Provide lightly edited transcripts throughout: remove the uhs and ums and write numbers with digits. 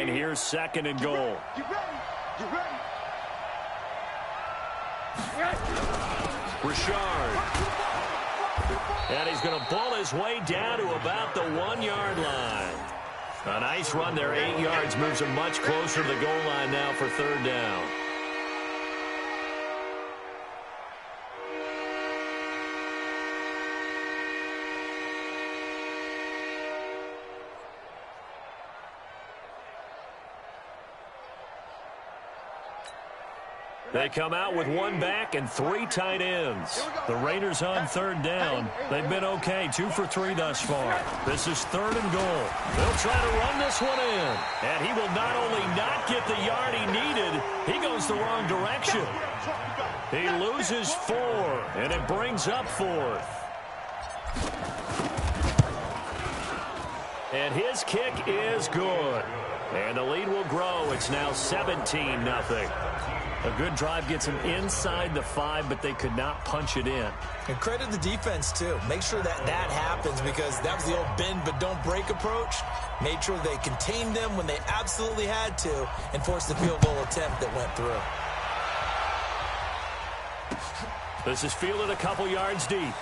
And here's second and goal. You ready? You ready? Richard. And he's going to pull his way down to about the 1-yard line. A nice run there, 8 yards, moves him much closer to the goal line now for third down. They come out with 1 back and 3 tight ends. The Raiders on third down. They've been okay, 2 for 3 thus far. This is third and goal. They'll try to run this one in. And he will not only not get the yard he needed, he goes the wrong direction. He loses 4, and it brings up 4th. And his kick is good. And the lead will grow. It's now 17-0. A good drive gets them inside the 5, but they could not punch it in. And credit the defense, too. Make sure that happens, because that was the old bend but don't break approach. Made sure they contained them when they absolutely had to and forced the field goal attempt that went through. This is fielded a couple yards deep.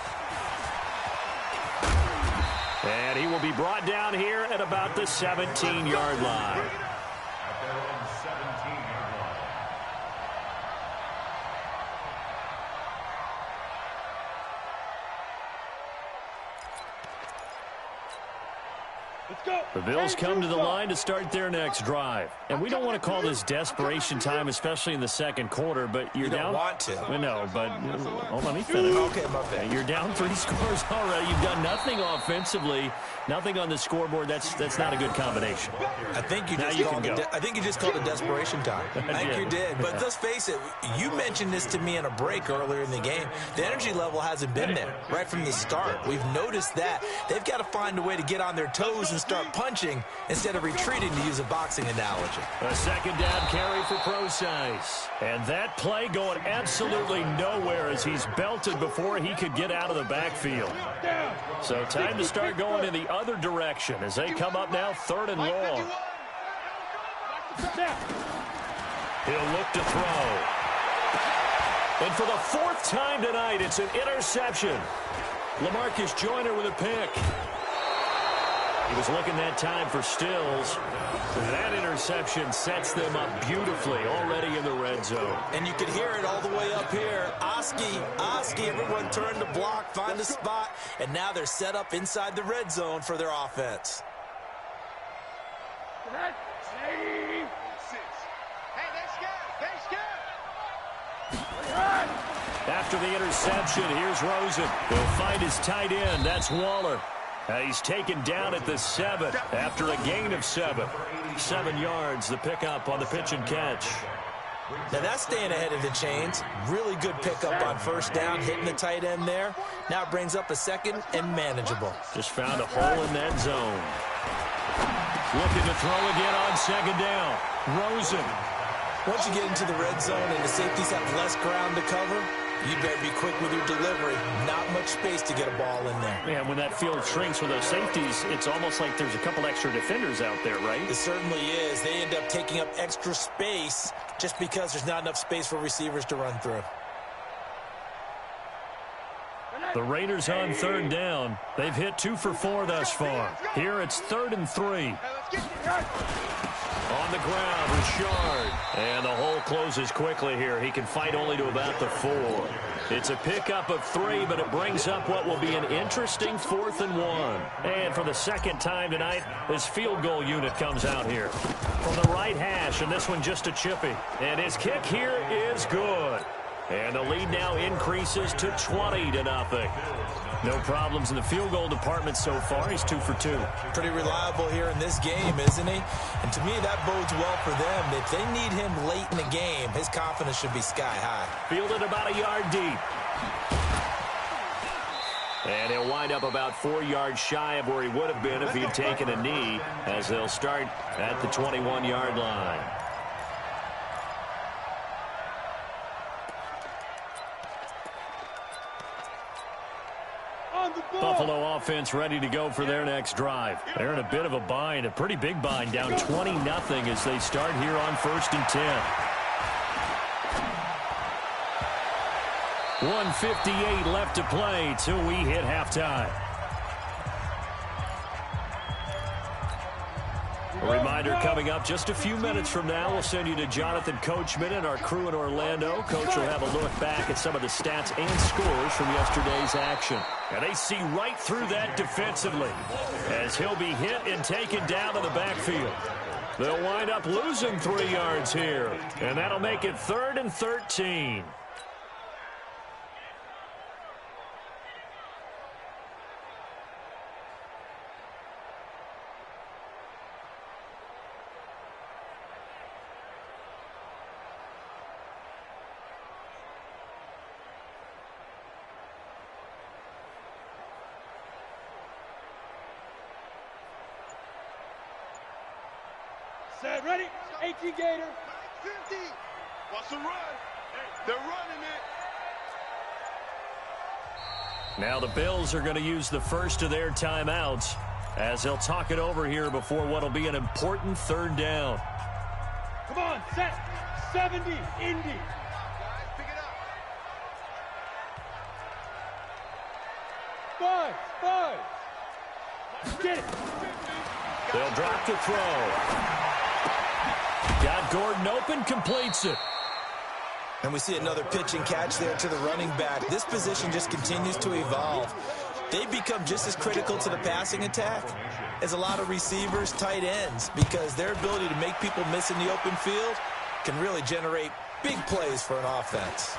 And he will be brought down here at about the 17-yard line. The Bills come to the line to start their next drive. And we don't want to call this desperation time, especially in the second quarter, but you're down. You don't want to. No, but let me finish. Okay, my bad. You're down 3 scores already. You've done nothing offensively, nothing on the scoreboard. That's not a good combination. I think you just called it desperation time. I think you did. But let's face it, you mentioned this to me in a break earlier in the game. The energy level hasn't been there right from the start. We've noticed that. They've got to find a way to get on their toes and start punching instead of retreating, to use a boxing analogy. A second down carry for Procise. And that play going absolutely nowhere as he's belted before he could get out of the backfield. So time to start going in the other direction as they come up now third and long. He'll look to throw. And for the 4th time tonight, it's an interception. LaMarcus Joyner with a pick. He was looking that time for Stills. That interception sets them up beautifully already in the red zone. And you could hear it all the way up here. Oski, everyone turned to block, find a spot, and now they're set up inside the red zone for their offense. After the interception, here's Rosen. He'll find his tight end. That's Waller. He's taken down at the 7 after a gain of 7. 7 yards, the pickup on the pitch and catch. Now that's staying ahead of the chains. Really good pickup on first down, hitting the tight end there. Now it brings up a second and manageable. Just found a hole in that zone. Looking to throw again on second down. Rosen. Once you get into the red zone and the safeties have less ground to cover, you better be quick with your delivery. Not much space to get a ball in there. Yeah, when that field shrinks with those safeties, it's almost like there's a couple extra defenders out there, right? It certainly is. They end up taking up extra space just because there's not enough space for receivers to run through. The Raiders on third down. They've hit 2 for 4 thus far. Here it's 3rd and 3. On the ground, Richard. And the hole closes quickly here. He can fight only to about the 4. It's a pickup of 3, but it brings up what will be an interesting 4th and 1. And for the second time tonight, this field goal unit comes out here. From the right hash, and this one just a chippy. And his kick here is good. And the lead now increases to 20-0. No problems in the field goal department so far. He's 2 for 2. Pretty reliable here in this game, isn't he? And to me, that bodes well for them. If they need him late in the game, his confidence should be sky high. Fielded about a yard deep. And he'll wind up about 4 yards shy of where he would have been if he had taken a knee, as they'll start at the 21-yard line. Buffalo offense ready to go for their next drive. They're in a bit of a bind, a pretty big bind, down 20-0 as they start here on 1st and 10. 1:58 left to play till we hit halftime. A reminder coming up just a few minutes from now, we'll send you to Jonathan Coachman and our crew in Orlando. Coach will have a look back at some of the stats and scores from yesterday's action. And they see right through that defensively as he'll be hit and taken down in the backfield. They'll wind up losing 3 yards here, and that'll make it 3rd and 13. Set, ready, 18 Gator. 50. Wants to run. They're running it. Now the Bills are going to use the first of their timeouts as they'll talk it over here before what will be an important 3rd down. Come on, set, 70, Indy. Guys, pick it up. Five. Get it. They'll drop the throw. Got Gordon open, completes it. And we see another pitch and catch there to the running back. This position just continues to evolve. They become just as critical to the passing attack as a lot of receivers, tight ends, because their ability to make people miss in the open field can really generate big plays for an offense.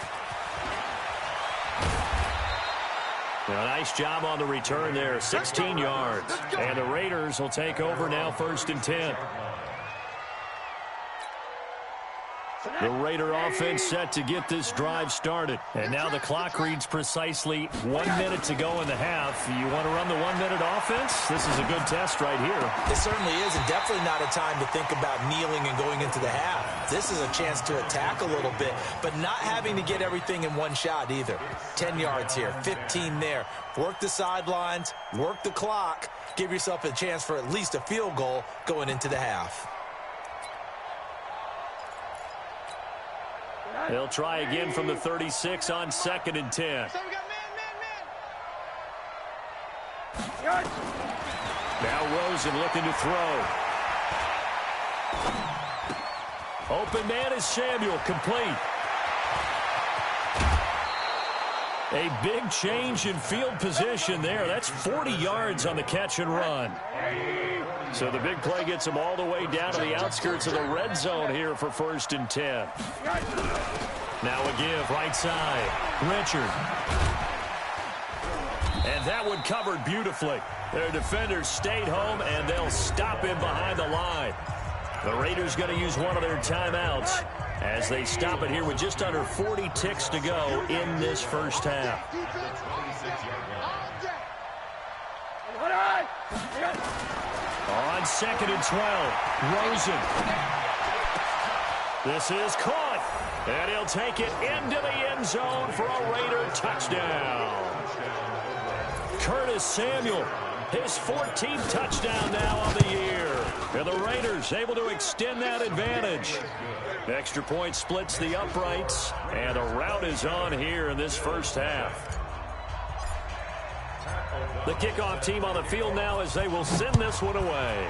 Now, nice job on the return there, 16 yards. And the Raiders will take over now, 1st and 10. The Raider offense set to get this drive started. And now the clock reads precisely 1 minute to go in the half. You want to run the 1 minute offense? This is a good test right here. It certainly is, and definitely not a time to think about kneeling and going into the half. This is a chance to attack a little bit, but not having to get everything in one shot either. 10 yards here, 15 there. Work the sidelines, work the clock, give yourself a chance for at least a field goal going into the half. They'll try again from the 36 on 2nd and 10. So we got man. Now Rosen looking to throw. Open man is Samuel, complete. A big change in field position there. That's 40 yards on the catch and run. So the big play gets them all the way down to the outskirts of the red zone here for 1st and 10. Now a give, right side. Richard. And that one covered beautifully. Their defenders stayed home, and they'll stop him behind the line. The Raiders going to use one of their timeouts as they stop it here with just under 40 ticks to go in this first half. On 2nd and 12, Rosen. This is caught, and he'll take it into the end zone for a Raider touchdown. Curtis Samuel, his 14th touchdown now on the year. And the Raiders able to extend that advantage. Extra point splits the uprights, and the rout is on here in this first half. The kickoff team on the field now as they will send this one away.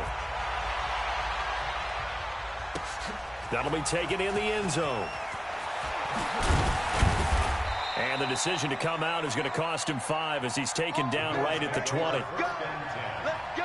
That'll be taken in the end zone. And the decision to come out is going to cost him 5 as he's taken down right at the 20. Let's go.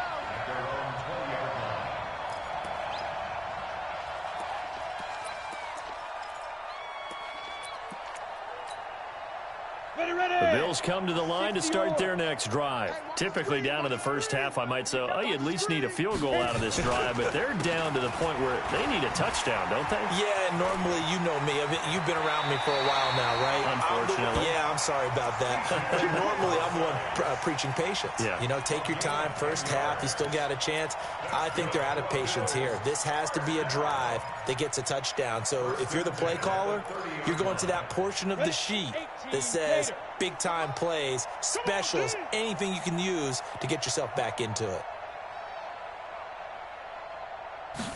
The Bills come to the line to start their next drive. Typically down in the first half, I might say, oh, you at least need a field goal out of this drive, but they're down to the point where they need a touchdown, don't they? Yeah, and normally, you know me. You've been around me for a while now, right? Unfortunately. I'm sorry about that. But normally, I'm the one preaching patience. Yeah. You know, take your time. First half, you still got a chance. I think they're out of patience here. This has to be a drive that gets a touchdown. So if you're the play caller, you're going to that portion of the sheet that says, things, big-time plays, specials, anything you can use to get yourself back into it.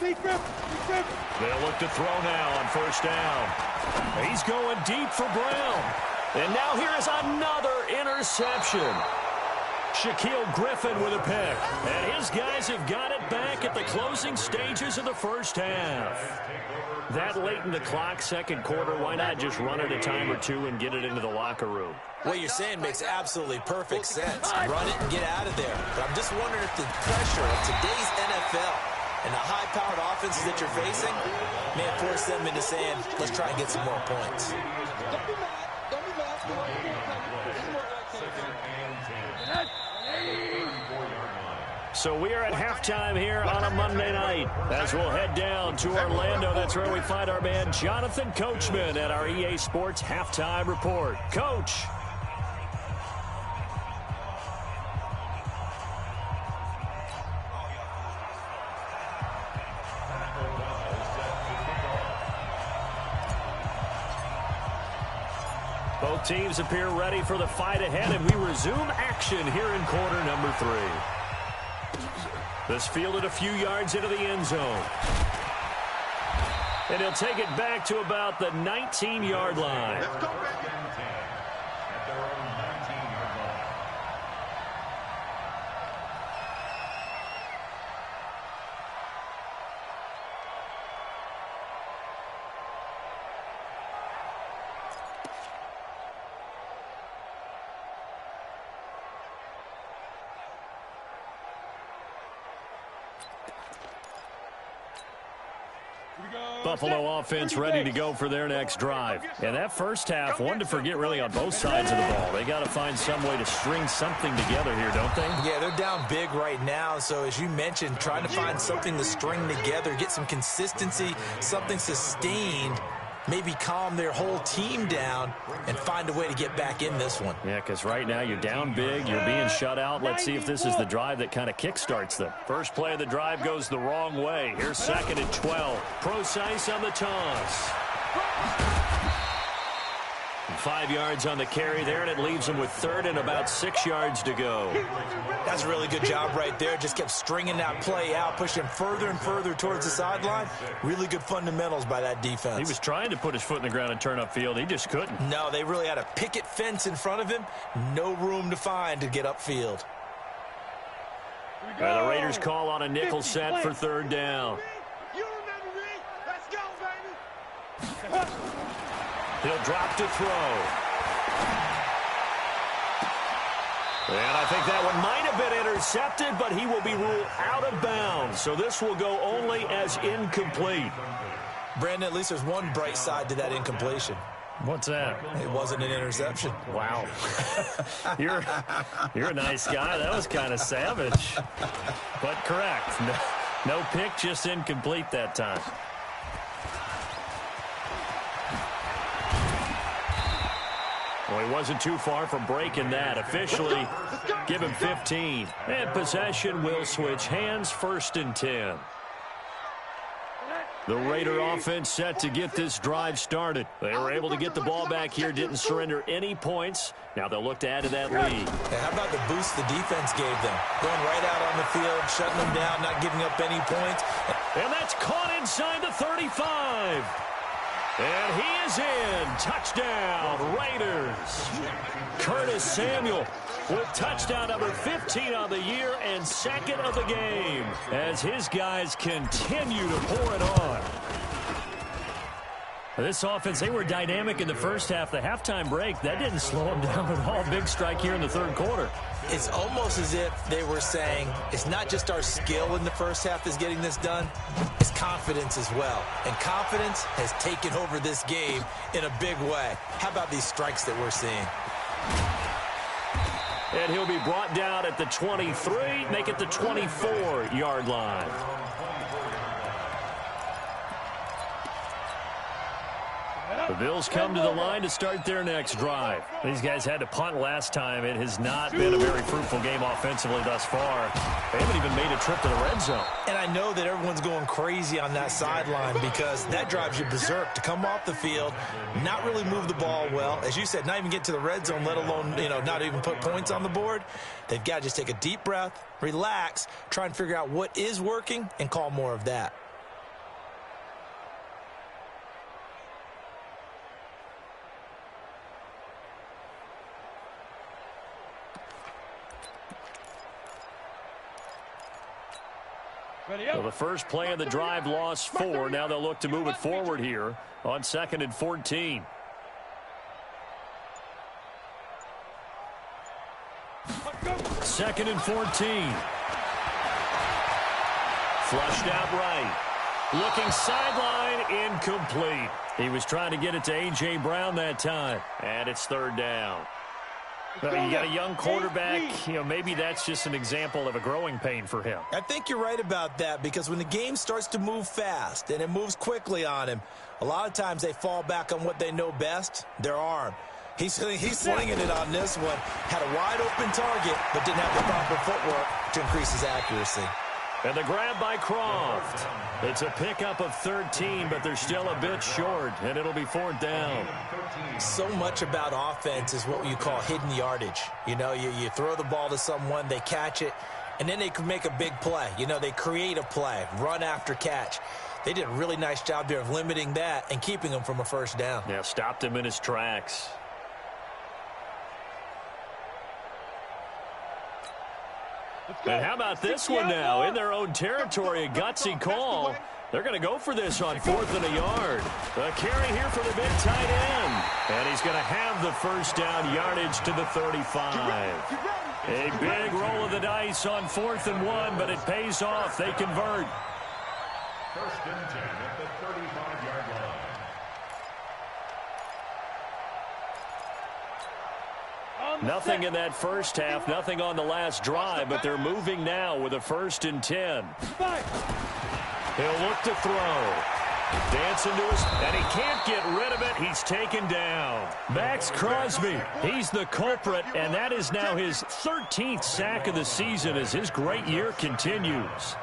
They'll look to throw now on first down. He's going deep for Brown. And now here is another interception. Shaquille Griffin with a pick. And his guys have got it back at the closing stages of the first half. That late in the clock, second quarter, why not just run it a time or two and get it into the locker room? What you're saying makes absolutely perfect sense. Run it and get out of there. But I'm just wondering if the pressure of today's NFL and the high-powered offenses that you're facing may have forced them into saying, let's try and get some more points. So we are at halftime here on a Monday night as we'll head down to Orlando. That's where we find our man Jonathan Coachman at our EA Sports Halftime Report. Coach. Both teams appear ready for the fight ahead, and we resume action here in quarter number 3. This fielded a few yards into the end zone. And he'll take it back to about the 19-yard line. Let's go, baby. Buffalo offense ready to go for their next drive. And that first half, one to forget really on both sides of the ball. They got to find some way to string something together here, don't they? Yeah, they're down big right now. So as you mentioned, trying to find something to string together, get some consistency, something sustained, maybe calm their whole team down and find a way to get back in this one. Yeah, because right now you're down big, you're being shut out. Let's see if this is the drive that kind of kickstarts them. First play of the drive goes the wrong way. Here's second and 12. Precise on the toss. 5 yards on the carry there, and it leaves them with third and about 6 yards to go. That's a really good job right there. Just kept stringing that play out, pushing him further and further towards the sideline. Really good fundamentals by that defense. He was trying to put his foot in the ground and turn upfield. He just couldn't. No, they really had a picket fence in front of him. No room to find to get upfield. The Raiders call on a nickel set for third down. You remember me? Let's go, baby. He'll drop to throw. And I think that one might have been intercepted, but he will be ruled out of bounds. So this will go only as incomplete. Brandon, at least there's one bright side to that incompletion. What's that? It wasn't an interception. Wow. You're a nice guy. That was kind of savage. But correct. No pick, just incomplete that time. Well, he wasn't too far from breaking that. Officially, give him 15. And possession will switch hands, first and 10. The Raider offense set to get this drive started. They were able to get the ball back here, didn't surrender any points. Now they'll look to add to that lead. Yeah, how about the boost the defense gave them? Going right out on the field, shutting them down, not giving up any points. And that's caught inside the 35. And he is in. Touchdown, Raiders. Curtis Samuel with touchdown number 15 on the year and second of the game as his guys continue to pour it on. This offense, they were dynamic in the first half. The halftime break, that didn't slow them down at all. Big strike here in the third quarter. It's almost as if they were saying, it's not just our skill in the first half that's getting this done, it's confidence as well. And confidence has taken over this game in a big way. How about these strikes that we're seeing? And he'll be brought down at the 23, make it the 24-yard line. The Bills come to the line to start their next drive. These guys had to punt last time. It has not been a very fruitful game offensively thus far. They haven't even made a trip to the red zone. And I know that everyone's going crazy on that sideline because that drives you berserk to come off the field, not really move the ball well. As you said, not even get to the red zone, let alone, not even put points on the board. They've got to just take a deep breath, relax, try and figure out what is working, and call more of that. So the first play of the drive lost 4. Now they'll look to move it forward here on 2nd and 14. Second and 14. Flushed out right. Looking sideline, incomplete. He was trying to get it to A.J. Brown that time. And it's 3rd down. You got a young quarterback, maybe that's just an example of a growing pain for him. I think you're right about that because when the game starts to move fast and it moves quickly on him, a lot of times they fall back on what they know best, their arm. He's slinging it on this one. Had a wide open target, but didn't have the proper footwork to increase his accuracy. And the grab by Croft. It's a pickup of 13, but they're still a bit short, and it'll be 4th down. So much about offense is what you call hidden yardage. You throw the ball to someone, they catch it, and then they can make a big play. They create a play, run after catch. They did a really nice job there of limiting that and keeping him from a 1st down. Yeah, stopped him in his tracks. And how about this one now? In their own territory, a gutsy call. They're going to go for this on 4th and a yard. A carry here for the big tight end. And he's going to have the 1st down, yardage to the 35. A big roll of the dice on 4th and 1, but it pays off. They convert. 1st and 10 at the 35-yard line. Nothing in that first half, nothing on the last drive, but they're moving now with a 1st and 10. He'll look to throw. Dancing to his, and he can't get rid of it. He's taken down. Max Crosby, he's the culprit, and that is now his 13th sack of the season as his great year continues.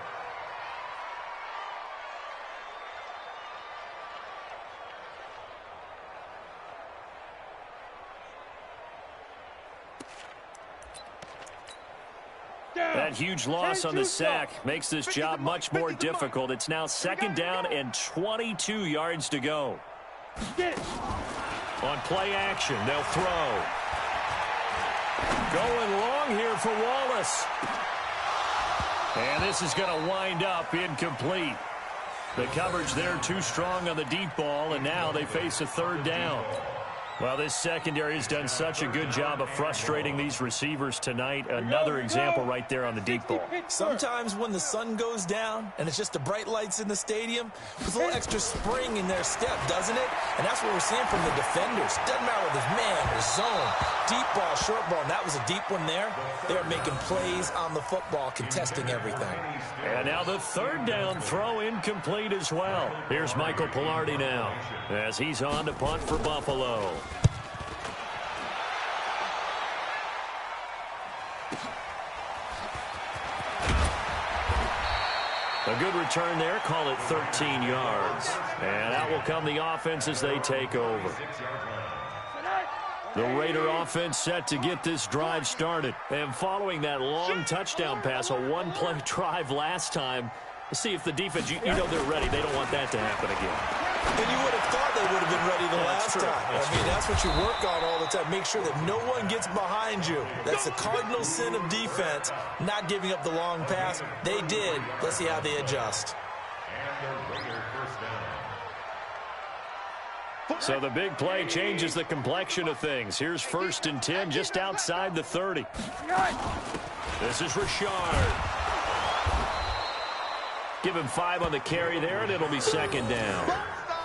That huge loss on the sack makes this job much more difficult. It's now 2nd down and 22 yards to go. On play action, they'll throw. Going long here for Wallace. And this is going to wind up incomplete. The coverage there too strong on the deep ball, and now they face a 3rd down. Well, this secondary has done such a good job of frustrating these receivers tonight. Another example right there on the deep ball. Sometimes when the sun goes down and it's just the bright lights in the stadium, there's a little extra spring in their step, doesn't it? And that's what we're seeing from the defenders. Doesn't matter whether it's man or zone, deep ball, short ball, and that was a deep one there. They're making plays on the football, contesting everything. And now the 3rd down throw incomplete as well. Here's Michael Pilardi now as he's on to punt for Buffalo. A good return there, call it 13 yards. And out will come the offense as they take over. The Raider offense set to get this drive started. And following that long touchdown pass, a one-play drive last time, to see if the defense, you know they're ready. They don't want that to happen again. And you would have thought they would have been ready the last time. That's what you work on all the time. Make sure that no one gets behind you. That's the cardinal sin of defense, not giving up the long pass. They did. Let's see how they adjust. So the big play changes the complexion of things. Here's 1st and 10 just outside the 30. This is Richard. Give him 5 on the carry there, and it'll be 2nd down.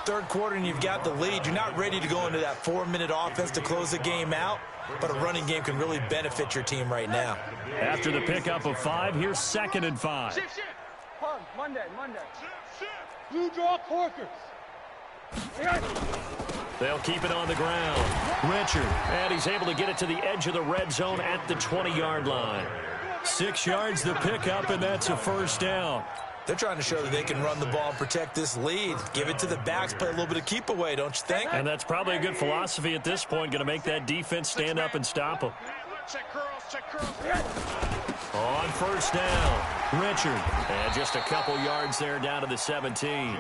3rd quarter, and you've got the lead. You're not ready to go into that 4-minute offense to close the game out, but a running game can really benefit your team right now. After the pickup of 5, here's 2nd and 5. Shift. Monday. Blue draw Corkers. They'll keep it on the ground. Richard. And he's able to get it to the edge of the red zone at the 20-yard line. 6 yards the pickup, and that's a first down. They're trying to show that they can run the ball and protect this lead. Give it to the backs, play a little bit of keep away, don't you think? And that's probably a good philosophy at this point, going to make that defense stand up and stop them. Check curls. On first down, Richard. And just a couple yards there down to the 17.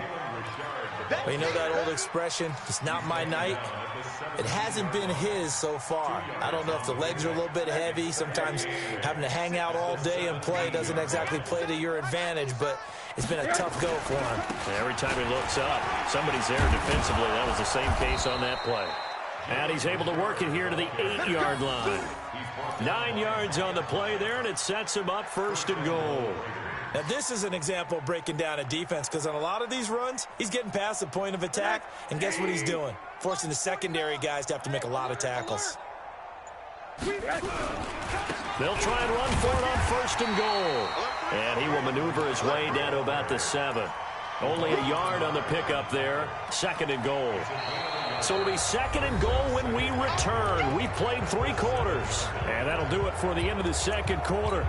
Well, you know that old expression, it's not my night? It hasn't been his so far. I don't know if the legs are a little bit heavy. Sometimes having to hang out all day and play doesn't exactly play to your advantage, but it's been a tough go for him. Every time he looks up, somebody's there defensively. That was the same case on that play. And he's able to work it here to the 8-yard line. 9 yards on the play there, and it sets him up first and goal. Now, this is an example of breaking down a defense, because on a lot of these runs, he's getting past the point of attack, and guess what he's doing? Forcing the secondary guys to have to make a lot of tackles. They'll try and run for it on first and goal. And he will maneuver his way down to about the 7. Only a yard on the pickup there. Second and goal. So it'll be second and goal when we return. We've played 3 quarters. And that'll do it for the end of the second quarter.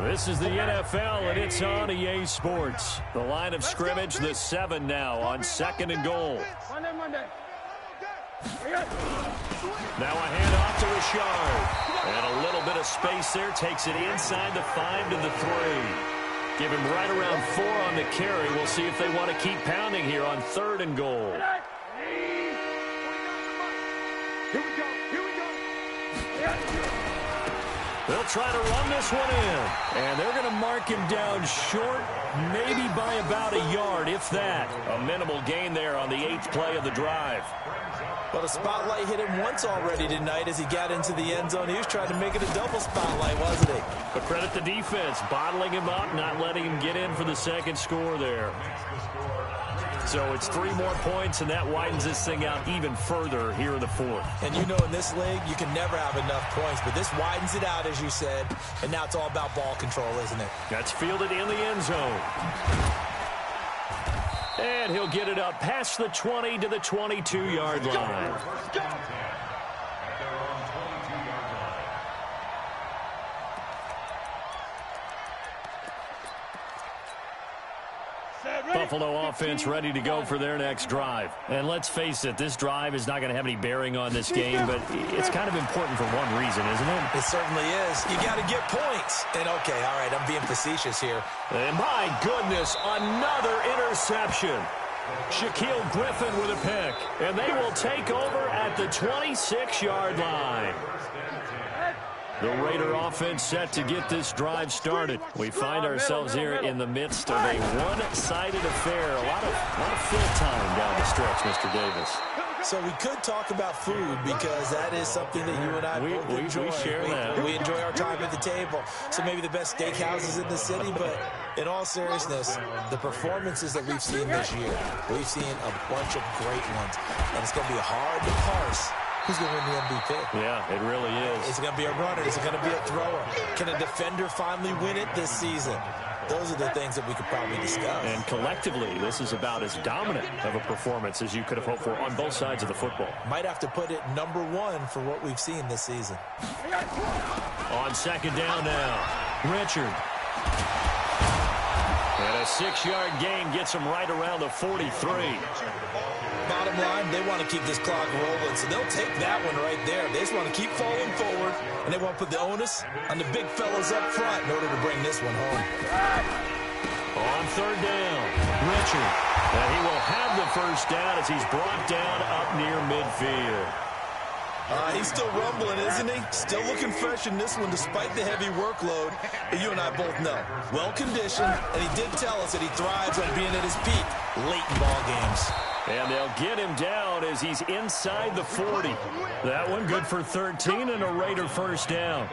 This is the NFL, and it's on EA Sports. The line of scrimmage, the 7 now on second and goal. Now a handoff to Richard. And a little bit of space there. Takes it inside the 5 to the 3. Give him right around 4 on the carry. We'll see if they want to keep pounding here on third and goal. Here we go. They'll try to run this one in. And they're going to mark him down short, maybe by about a yard, if that. A minimal gain there on the 8th play of the drive. Well, the spotlight hit him once already tonight as he got into the end zone. He was trying to make it a double spotlight, wasn't he? But credit the defense, bottling him up, not letting him get in for the second score there. So it's 3 more points, and that widens this thing out even further here in the 4th. And you know in this league, you can never have enough points, but this widens it out, as you said, and now it's all about ball control, isn't it? That's fielded in the end zone. And he'll get it up past the 20 to the 22-yard line. Buffalo offense ready to go for their next drive. And let's face it, this drive is not going to have any bearing on this game, but it's kind of important for one reason, isn't it? It certainly is. You got to get points. And, okay, all right, I'm being facetious here. And my goodness, another interception. Shaquille Griffin with a pick. And they will take over at the 26-yard line. The Raider offense set to get this drive started. We find ourselves here in the midst of a one-sided affair. A lot of fill time down the stretch, Mr. Davis. So we could talk about food because that is something that you and I both enjoy. We share that. We enjoy our time at the table. So maybe the best steakhouses in the city, but in all seriousness, the performances that we've seen this year, we've seen a bunch of great ones. And it's going to be hard to parse who's going to win the MVP. Yeah, it really is. Is it going to be a runner? Is it going to be a thrower? Can a defender finally win it this season? Those are the things that we could probably discuss. And collectively, this is about as dominant of a performance as you could have hoped for on both sides of the football. Might have to put it number 1 for what we've seen this season. On second down now, Richard. And a 6-yard gain gets him right around the 43. Bottom line, they want to keep this clock rolling, so they'll take that one right there. They just want to keep falling forward, and they want to put the onus on the big fellas up front in order to bring this one home. On third down, Richard. And he will have the first down as he's brought down up near midfield. He's still rumbling, isn't he? Still looking fresh in this one despite the heavy workload. But you and I both know. Well-conditioned, and he did tell us that he thrives on being at his peak late in ball games. And they'll get him down as he's inside the 40. That one good for 13 and a Raider first down.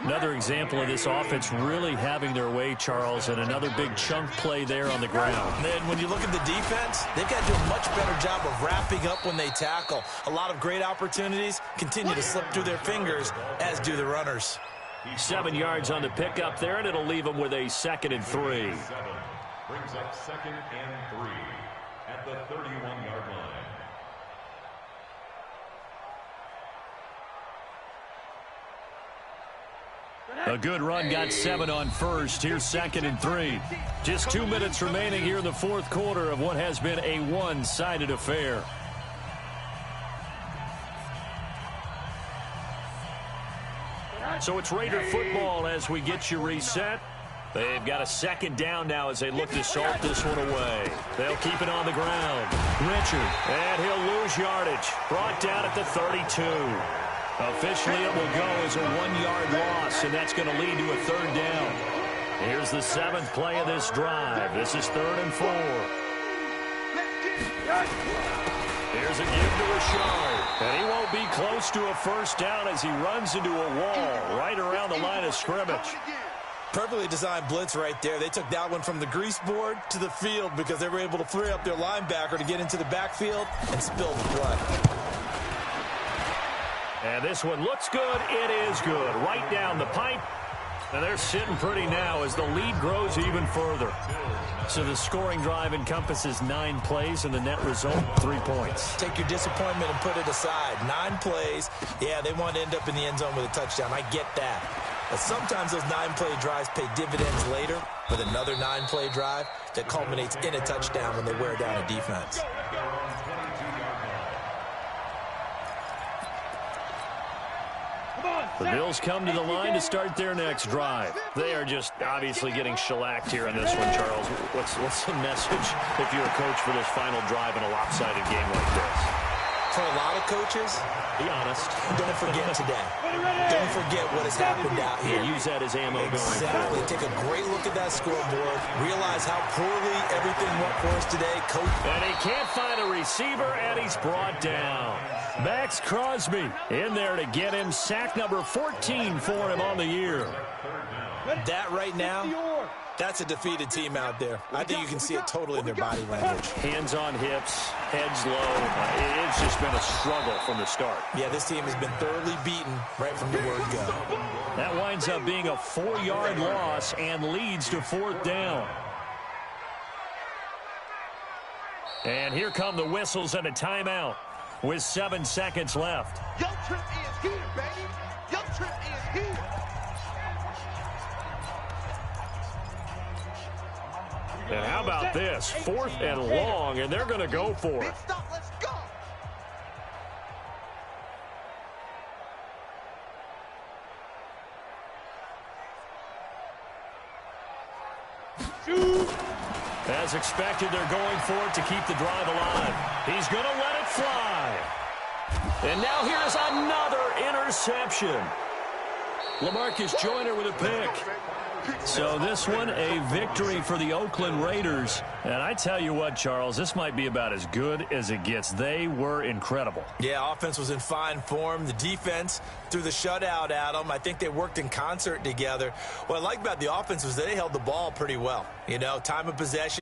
Another example of this offense really having their way, Charles, and another big chunk play there on the ground. Then when you look at the defense, they've got to do a much better job of wrapping up when they tackle. A lot of great opportunities continue to slip through their fingers, as do the runners. 7 yards on the pickup there, and it'll leave them with a 2nd and 3. Brings up 2nd and 3 at the 31-yard line. A good run got 7 on first. Here's 2nd and 3. Just 2 minutes remaining here in the fourth quarter of what has been a one-sided affair. So it's Raider football as we get you reset. They've got a 2nd down now as they look to salt this one away. They'll keep it on the ground. Richard, and he'll lose yardage. Brought down at the 32. Officially, it will go as a 1-yard loss, and that's going to lead to a 3rd down. Here's the 7th play of this drive. This is 3rd and 4. Here's a give to Richard, and he won't be close to a 1st down as he runs into a wall right around the line of scrimmage. Perfectly designed blitz right there. They took that one from the grease board to the field because they were able to free up their linebacker to get into the backfield and spill the play. And this one looks good. It is good. Right down the pipe. And they're sitting pretty now as the lead grows even further. So the scoring drive encompasses 9 plays, and the net result, 3 points. Take your disappointment and put it aside. 9 plays. Yeah, they want to end up in the end zone with a touchdown. I get that. But sometimes those 9-play drives pay dividends later with another 9-play drive that culminates in a touchdown when they wear down a defense. The Bills come to the line to start their next drive. They are just obviously getting shellacked here in this one, Charles. What's the message if you're a coach for this final drive in a lopsided game like this? For a lot of coaches, be honest, don't forget today. Don't forget what has happened out here. Use that as ammo going Exactly. forward. Take a great look at that scoreboard. Realize how poorly everything went for us today. Coach. And he can't find a receiver, and he's brought down. Max Crosby in there to get him. Sack number 14 for him on the year. That right now, that's a defeated team out there. I think you can see it totally in their body language. Hands on hips, heads low. It's just been a struggle from the start. Yeah, this team has been thoroughly beaten right from the word go. That winds up being a 4-yard loss and leads to 4th down. And here come the whistles and a timeout with 7 seconds left. Yo, Trip is here, baby. Yo, Trip is here. And how about this? 4th and long, and they're going to go for it. Big stop, let's go. Shoot. As expected, they're going for it to keep the drive alive. He's going to let it fly. And now here's another interception. LaMarcus Joyner with a pick. So this one, a victory for the Oakland Raiders. And I tell you what, Charles, this might be about as good as it gets. They were incredible. Yeah, offense was in fine form. The defense threw the shutout at them. I think they worked in concert together. What I like about the offense was they held the ball pretty well. You know, time of possession.